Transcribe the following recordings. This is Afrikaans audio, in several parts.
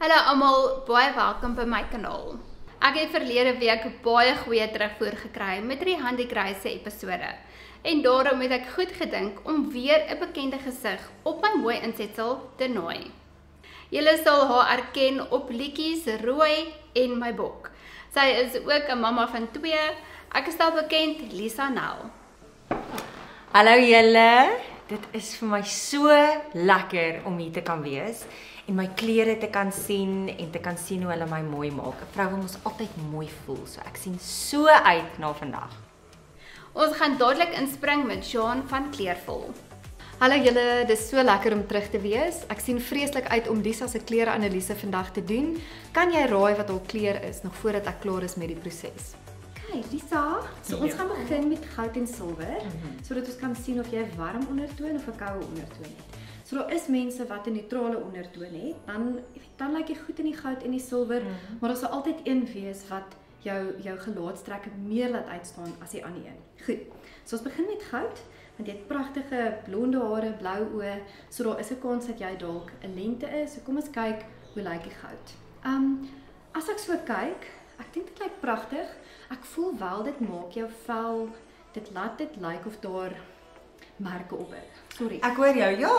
Hallo almal, baie welkom by my kanaal. Ek het verlede week baie goeie terugvoer gekry met die handikryse episode. En daarom het ek goed gedink om weer 'n bekende gesig op my mooi insetsel te nooi. Julle sal haar erken op liedjies Rooi en My Bok. Sy is ook 'n mamma van 2. Ek is daar bekend Lisa Nel. Hallo julle, dit is vir my so lekker om hier te kan wees en my klere te kan sien en te kan sien hoe hulle my mooi maak. 'n Vrou moet altyd mooi voel, so ek sien so uit na vandag. Ons gaan dadelik inspring met Jean van Kleurvol. Hallo julle, dis so lekker om terug te wees. Ek sien vreeslik uit om Lisa se kleure-analise vandag te doen. Kan jy raai wat haar kleur is nog voordat ek klaar is met die proses? Okay, Lisa, so ons gaan begin met goud en silwer, sodat ons kan sien of jy 'n warm ondertoon of 'n koue ondertoon het. So daar is mense wat 'n neutrale ondertoon het, dan lyk jy goed in die goud en die silwer, maar daar sal altyd een wees wat jou gelaatstrekke meer laat uitstaan as die ander een. Goed. So ons begin met goud, want jy het pragtige blonde hare, blou oë, so daar is 'n kans dat jy dalk 'n lente is. So kom ons kyk hoe lyk die goud. As ek so kyk, ek dink dit lyk pragtig. Ek voel wel dit maak jou vel, dit laat dit lyk of daar merke op is. Sorry. Ek hoor jou, ja.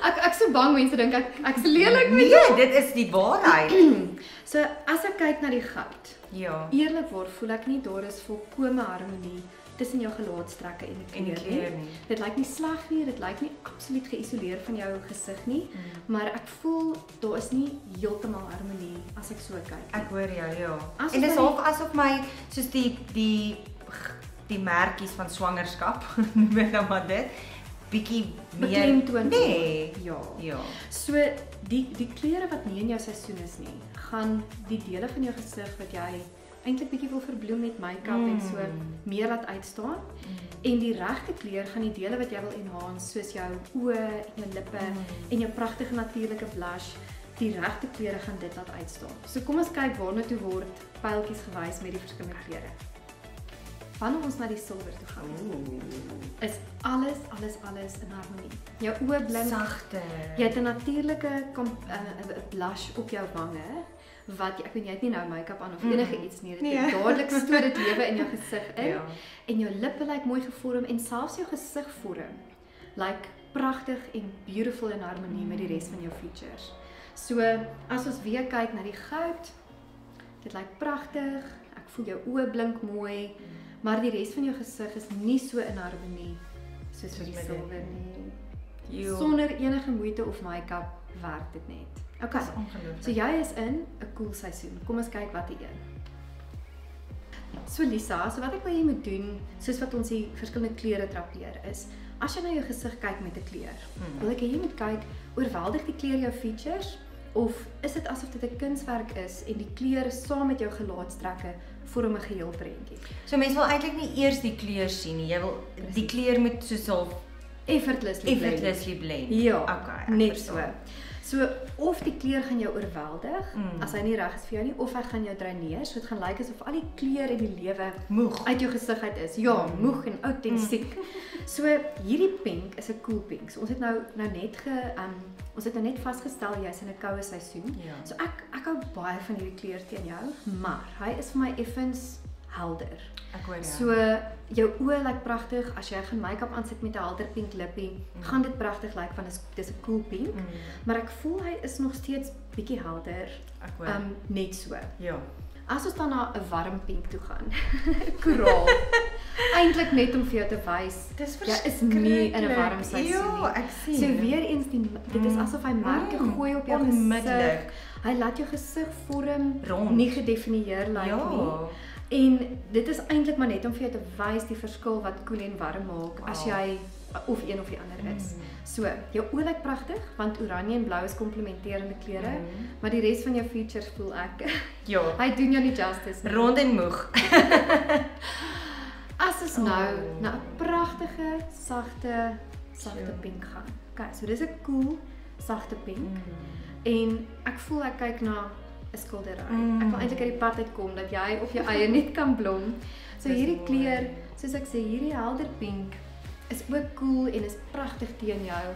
Ek so bang mense dink ek's lelik met Nee, dit is die waarheid. So as ek kyk na die goud, Ja. eerlikwaar voel ek nie daar is volkomme harmonie tussen jou gelaatstrekke en die kleur nie. Dit lyk nie sleg nie, dit lyk nie absoluut geïsoleer van jou gesig nie, maar ek voel daar is nie heeltemal harmonie as ek so kyk. Ek hoor jou, ja. Asof En dit is my- half asof my soos die merkies van swangerskap, noem ek nou maar dit, bietjie meer beklemtoon. Nee. Ja. Ja. So die kleure wat nie in jou seisoen is nie, gaan die dele van jou gesig wat jy eintlik bietjie wil verbloem met make-up en so meer laat uitstaan. En die regte kleur gaan die dele wat jy wil enhance, soos jou oë en jou lippe en jou pragtige natuurlike blush, die regte kleure gaan dit laat uitstaan. So kom ons kyk waarna toe word pyltjies gewys met die verskillende kleure. Wanneer ons na die silwer toe gaan, is alles in harmonie. Jou oë blink Sagte. Jy het 'n natuurlike blush op jou wange wat ek weet jy het nie nou make-up aan of enige iets nie. Dit dadelik stoot dit lewe in jou gesig in. Ja. En jou lippe lyk mooi gevorm en selfs jou gesigvorm lyk pragtig en beautiful in harmonie met die res van jou features. So as ons weer kyk na die goud, dit lyk pragtig. Ek voel jou oë blink mooi, maar die res van jou gesig is nie so in harmonie soos met die silwer nie. Sonder enige moeite of make-up werk dit net. Okay. Dis ongelooflik. So jy is in 'n cool seisoen. Kom ons kyk wat hier een. So Lisa, so wat ek wil jy moet doen, soos wat ons die verskillende kleure drapeer is, as jy na jou gesig kyk met 'n kleur, wil ek hê jy moet kyk, oorweldig die kleur jou features of is dit asof dit 'n kunswerk is en die kleure saam met jou gelaatstrekke vorm 'n geheel prentjie. So mense wil eintlik nie eers die kleur sien nie. Jy wil die kleur moet soos half effortlessly blend. Ja, Okay, ek net verstaan. so. So of die kleur gaan jou oorweldig as hy nie reg is vir jou nie, of hy gaan jou dreineer, so dit gaan lyk asof al die kleur in die lewe Moeg. uit jou gesig uit is. Ja, moeg en autentiek. So hierdie pink is 'n cool pink. So ons het nou net vasgestel jy's in 'n koue seisoen. Ja. So ek hou baie van hierdie kleur teen jou, maar hy is vir my effens helder. Ek hoor jou. So jou oë lyk pragtig as jy gaan make-up aansit met 'n helder pink lippie, gaan dit pragtig lyk want dis 'n cool pink, maar ek voel hy is nog steeds bietjie helder. Ek hoor. Net so. Ja. As ons dan na 'n warm pink toe gaan. Koraal. Eintlik net om vir jou te wys, Dis jy is nie in 'n warm seisoen nie. Ja, ek sien. So weer eens dit is asof hy merke gooi op jou onmiddellik. gesig. Hy laat jou gesig vorm Rond. nie gedefinieer lyk nie. En dit is eintlik maar net om vir jou te wys die verskil wat koel en warm maak as jy of een of die ander is. So, jou oë lyk pragtig want oranje en blou is komplementerende kleure, maar die res van jou features voel ek. Ja. Hy doen jou nie justice nie. Rond en moeg. As ons nou na 'n pragtige, sagte pink gaan. Okay, so dis 'n cool, sagte pink. En ek voel ek kyk na 'n skildery. Ek wil eintlik uit die pad uitkom dat jy op jou eie net kan blom. So hierdie kleur, soos ek sê, hierdie helder pink is ook cool en is pragtig teen jou.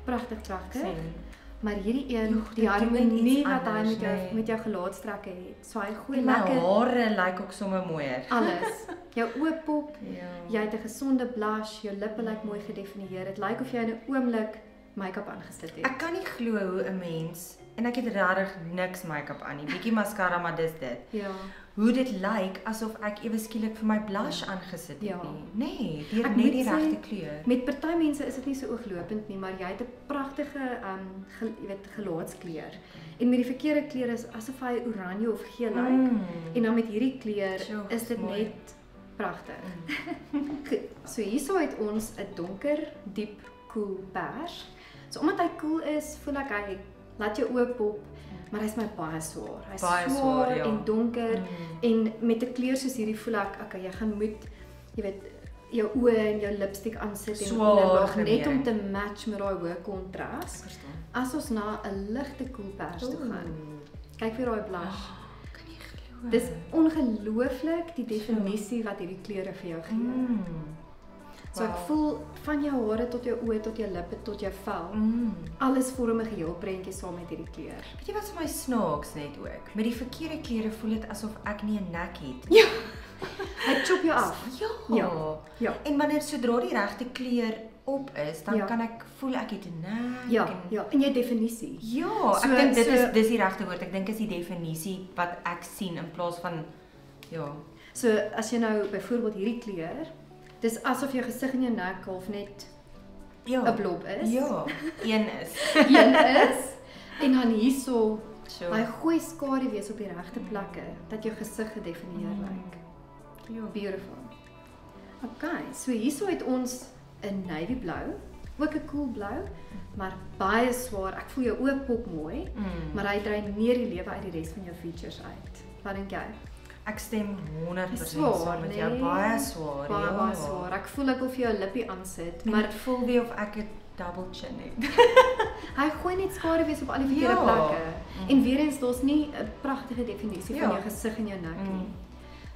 Pragtig. maar hierdie een, dit die doen net harmonie iets wat hy anders, met jou gelaatstrekke het. So hy gooi En my lekker hare lyk ook sommer mooier. alles. Jou oë pop, Ja. jy het 'n gesonde blush, jou lippe lyk mooi gedefinieer. Dit lyk of jy in 'n oomblik make-up aangesit het. Ek kan nie glo hoe 'n mens en ek het regtig niks make-up aan nie. Bietjie mascara, maar dis dit. Ja. Hoe dit lyk asof ek ewe skielik vir my blush aangesit het Ja. nie. Nee, deur Ek net moet die sê, regte kleur. Met party mense is dit nie so ooglopend nie, maar jy het 'n pragtige jy weet gelaatskleur. En met die verkeerde kleur is asof hy oranje of geel lyk. En dan met hierdie kleur Sjoe, is dit mooi. net pragtig. Goed, so hierso het ons 'n donker, diep, koel pers. So omdat hy koel is, voel ek hy laat jou oë pop, maar hy's my baie swaar. Hy's Baie swaar swaar, ja. en donker en met 'n kleur soos hierdie voel ek, okay, jy gaan moet jy weet jou oë en jou lipstik aansit en Swaar onderlaag net om gemering. te match met daai hoë kontras. Verstaan. As ons na 'n ligte koel pers toe gaan. Kyk vir daai blush. Kan nie glo. Dis ongelooflik die definisie wat hierdie kleure vir jou gee. So ek Wow. voel van jou hare tot jou oë tot jou lippe tot jou vel. Alles vorm 'n geheel prentjie saam met hierdie kleur. Weet jy wat vir my snaaks net ook? Met die verkeerde kleure voel dit asof ek nie 'n nek het. Ja. Hy chop jou af. Ja. Ja. Ja. En wanneer sodra die regte kleur op is, dan Ja. kan ek voel ek het 'n nek. Ja, en, ja, en jy definisie. Ja, So- ek dink dit so- is dis die regte woord. Ek dink is die definisie wat ek sien in plaas van ja. So as jy nou byvoorbeeld hierdie kleur, dis asof jou gesig en jou nek half net Ja. 'n blob is. Ja, een is. Een is en dan hierso So. hy gooi skaduwees op die regte plekke dat jou gesig gedefinieer lyk. Ja. Beautiful. Okay, so hierso het ons 'n navy blou, ook 'n cool blou, maar baie swaar. Ek voel jou oë pop mooi, maar hy dreineer die lewe uit die res van jou features uit. Wat dink jy? Ek stem 100% Swaar, saam met jou. nee? Baie swaar. Baie ja. baie swaar. Ek voel ek wil vir jou 'n lippie aansit, Maar maar dit voel weer of ek 'n double chin het. hy gooi net skaduwees op al die verkeerde Ja. plekke. En weer eens, daar's nie 'n pragtige definisie van Ja. jou gesig en jou nek nie.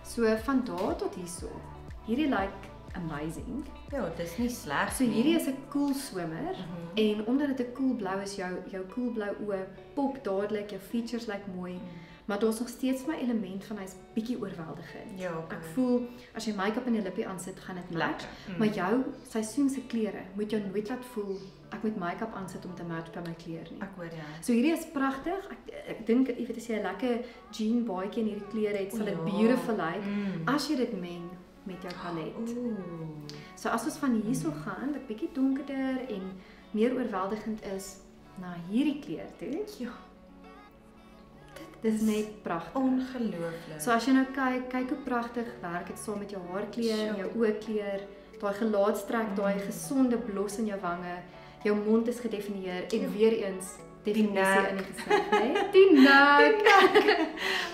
So van daar tot hierso. Hierdie lyk amazing. Ja, dis nie sleg So nie. hierdie is 'n cool swimmer en omdat dit 'n cool blou is, jou cool blou oë pop dadelik, jou features lyk mooi. Maar daar's nog steeds my element van hy's bietjie oorweldigend. Ja, okay. Ek voel as jy make-up en 'n lippie aansit, gaan dit match. Lekker. Maar jou seisoen se klere moet jou nooit laat voel ek moet make-up aansit om te match by my kleur nie. Ek hoor ja. So hierdie is pragtig. Ek dink jy weet as jy 'n lekker jean baadjie in hierdie klere het, sal dit Ja. beautiful lyk Mm. as jy dit meng met jou palet. Ooh. So as ons van hierso gaan wat bietjie donkerder en meer oorweldigend is na hierdie kleur toe. Ja. Dit is net pragtig. Ongelooflik. So as jy nou kyk hoe pragtig werk dit saam met jou haarkleur, Sjoe. jou oogkleur, daai gelaatstrek, daai gesonde blos in jou wange, jou mond is gedefinieer en weer eens definisie nek. in die gesig, né? Die nek.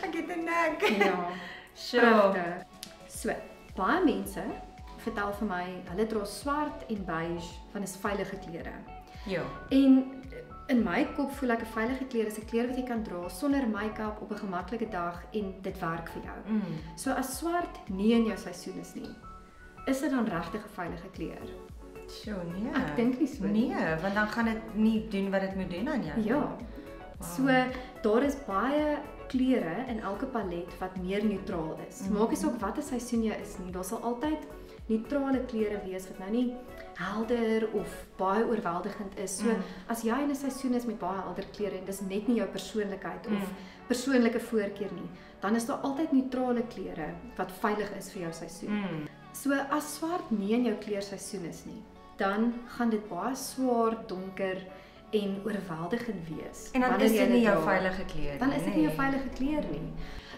Ek het 'n nek. Ja. Sjoe. Pragtig. So, baie mense vertel vir my hulle dra swart en beige want is veilige klere. Ja. En in my kop voel ek 'n veilige kleur is 'n kleur wat jy kan dra sonder make-up op 'n gemaklike dag en dit werk vir jou. So as swart nie in jou seisoen is nie, is dit dan regtig 'n veilige kleur? Sjoe, nee. Ek dink nie so nie. Nee, want dan gaan dit nie doen wat dit moet doen aan jou. Ja. So daar is baie kleure in elke palet wat meer neutraal is. Maak nie saak watter seisoen jy is nie, daar sal altyd neutrale kleure wees wat nou nie helder of baie oorweldigend is. So as jy in 'n seisoen is met baie helder kleure en dis net nie jou persoonlikheid of persoonlike voorkeur nie, dan is daar altyd neutrale kleure wat veilig is vir jou seisoen. So as swart nie in jou kleurseisoen is nie, dan gaan dit baie swaar, donker en oorweldigend wees. En dan wanneer is jy dit nie dit jou dra. veilige kleur nie. Dan is dit nie jou nee. veilige kleur nie.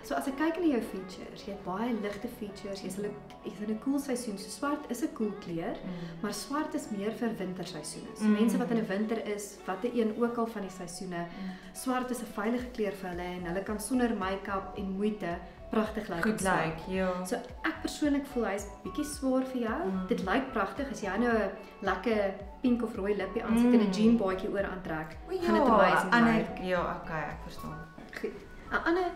So as ek kyk na jou features, jy het baie ligte features, jy's in 'n koel seisoen. So swart is 'n koel kleur, maar swart is meer vir winterseisoene. So mense wat in 'n winter is, watter een ook al van die seisoene, swart is 'n veilige kleur vir hulle en hulle kan sonder make-up en moeite pragtig lyk. Goed lyk, ja. So ek persoonlik voel hy's bietjie swaar vir jou. Dit lyk pragtig as jy nou 'n lekker pink of rooi lippie aansit en 'n jean baadjie oor aantrek. O Gaan dit amazing ander, lyk. ja, okay, ek verstaan. Goed. 'n Ander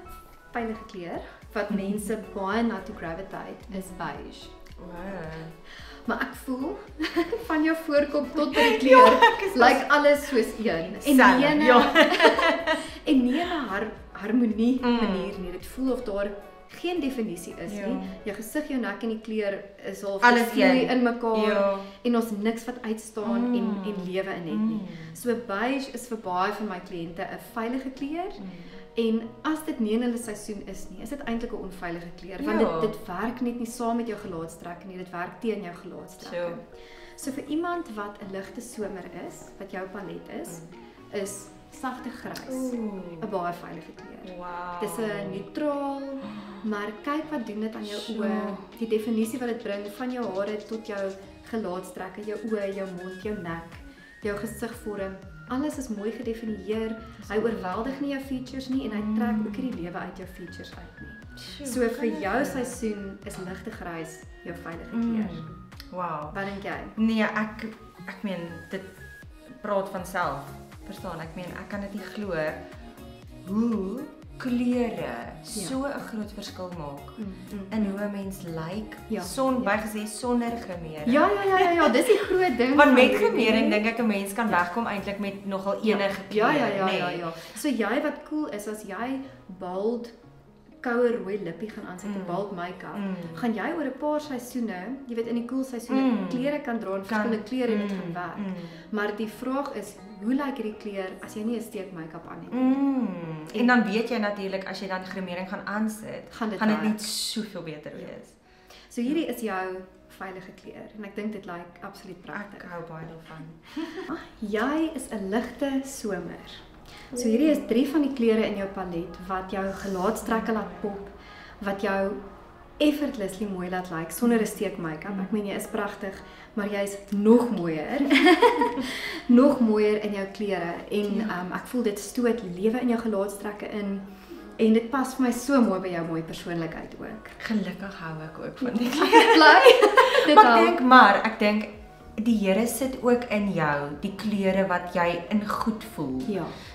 veilige kleur wat mense baie na toe gravitate is beige. Wow. maar ek voel van jou voorkop tot by die kleur lyk alles soos een. En nie 'n harmonie manier nie. Dit voel of daar geen definisie is nie. Jou gesig, jou nek en die kleur is half vloei in mekaar en ons niks wat uitstaan en lewe in het nie. So beige is vir baie van my kliënte 'n veilige kleur. En as dit nie in hulle seisoen is nie, is dit eintlik 'n onveilige kleur want dit werk net nie saam met jou gelaatstrekke nie, dit werk teen jou gelaatstrekke. So vir iemand wat 'n ligte somer is, wat jou palet is sagte grys 'n baie veilige kleur. Dis 'n neutraal, maar kyk wat doen dit aan jou oë, die definisie wat dit bring van jou hare tot jou gelaatstrekke, jou oë, jou mond, jou nek, jou gesigvorm. Alles is mooi gedefinieer. Hy oorweldig nie jou features nie en hy trek ook nie die lewe uit jou features uit nie. So vir jou seisoen is ligte grys jou veilige kleur. Wow. Wat dink jy? Nee, ek meen dit praat van self. Verstaan, ek meen ek kan dit nie glo hoe kleure so 'n groot verskil maak in hoe 'n mens lyk. Bygesê sonder gemering. Ja, dis die groot ding. Want met gemering dink ek 'n mens kan wegkom eintlik met nogal enige kleur. Ja. So jy wat cool is as jy bald koue rooi lippie gaan aansit en bald make-up, gaan jy oor 'n paar seisoene, jy weet in die koel seisoene, klere kan dra in verskillende kleure en dit gaan werk. Maar die vraag is, hoe lyk hierdie kleur as jy nie 'n steek make-up aan het? En dan weet jy natuurlik as jy dan gremering gaan aansit, gaan dit net soveel beter wees. So hierdie is jou veilige kleur en ek dink dit lyk absoluut pragtig. Ek hou baie daarvan. Jy is 'n ligte somer. So hierdie is 3 van die kleure in jou palet wat jou gelaatstrekke laat pop, wat jou effortlessly mooi laat lyk sonder 'n steek make-up. Ek meen jy is pragtig, maar jy's nog mooier. Nog mooier in jou klere en ek voel dit stoot lewe in jou gelaatstrekke in en dit pas vir my so mooi by jou mooi persoonlikheid ook. Gelukkig hou ek ook van die klere. Bly. Maar ek dink die Here sit ook in jou die kleure wat jy in goed voel.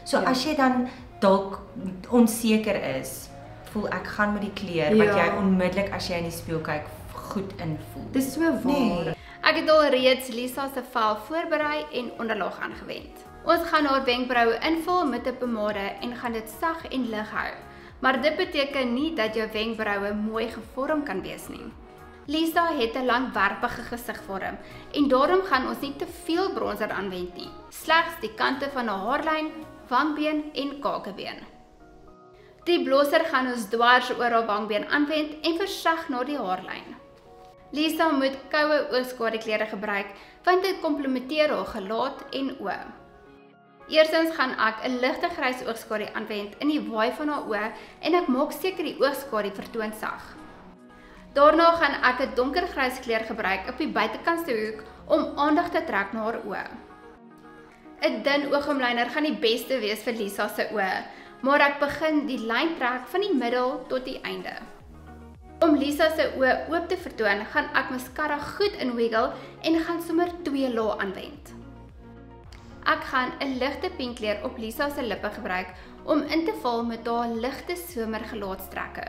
So as jy dan dalk onseker is, voel ek gaan met die kleur wat jy onmiddellik as jy in die spieël kyk goed invoel. Dis so waar. Ek het al reeds Lisa se vel voorberei en onderlaag aangewend. Ons gaan haar wenkbroue invul met 'n pomade en gaan dit sag en lig hou. Maar dit beteken nie dat jou wenkbroue mooi gevorm kan wees nie. Lisa het 'n langwerpige gesigvorm en daarom gaan ons nie te veel bronzer aanwend nie. Slegs die kante van haar haarlyn, wangbeen en kakebeen. Die blosser gaan ons dwars oor haar wangbeen aanwend en versag na die haarlyn. Lisa moet koue oogskaduklere gebruik want dit komplementeer haar gelaat en oë. Eerstens gaan ek 'n ligte grys oogskadu aanwend in die waai van haar oë en ek maak seker die oogskadu vertoon sag. Daarna gaan ek 'n donkergrys kleur gebruik op die buitekantste hoek om aandag te trek na haar oë. 'n Dun oogomlyner gaan die beste wees vir Lisa se oë, maar ek begin die lyn trek van die middel tot die einde. Om Lisa se oë oop te vertoon, gaan ek mascara goed inwiggle en gaan sommer 2 lae aanwend. Ek gaan 'n ligte pink kleur op Lisa se lippe gebruik om in te val met haar ligte somergelaatstrekke.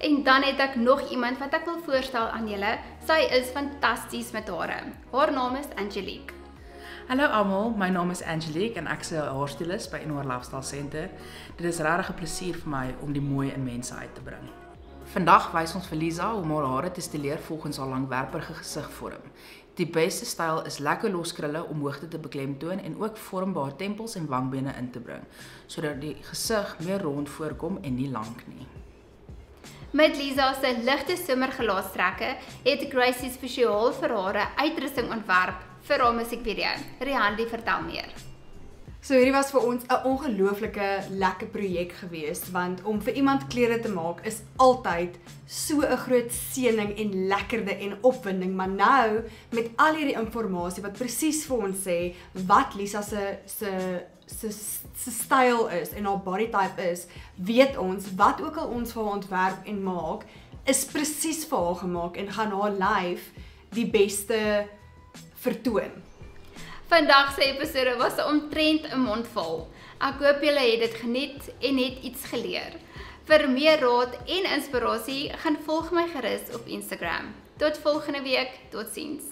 En dan het ek nog iemand wat ek wil voorstel aan julle. Sy is fantasties met hare. Haar naam is Angelique. Hallo almal, my naam is Angelique en ek is 'n haarstylist by Inward Lifestyle Center. Dit is regtig 'n plesier vir my om die mooi in mense uit te bring. Vandag wys ons vir Lisa hoe om haar hare te stileer volgens haar langwerpige gesigvorm. Die beste styl is lekker los krulle om hoogte te beklemtoon en ook vormbare tempels en wangbene in te bring, sodat die gesig meer rond voorkom en nie lank nie. Met Lisa se ligte somergelaatstrekke het Gracie spesiaal vir hare uitrusting ontwerp vir haar musiekvideo. Rihanna, vertel meer. So hierdie was vir ons 'n ongelooflike lekker projek geweest, want om vir iemand klere te maak is altyd so 'n groot seëning en lekkerde en opwinding, maar nou met al hierdie inligting wat presies vir ons sê wat Lisa se styl is en haar body type is, weet ons wat ook al ons vir haar ontwerp en maak is presies vir haar gemaak en gaan haar lyf die beste vertoon. Vandag se episode was omtrent 'n mond vol. Ek hoop julle het dit geniet en het iets geleer. Vir meer raad en inspirasie, gaan volg my gerus op Instagram. Tot volgende week, totsiens.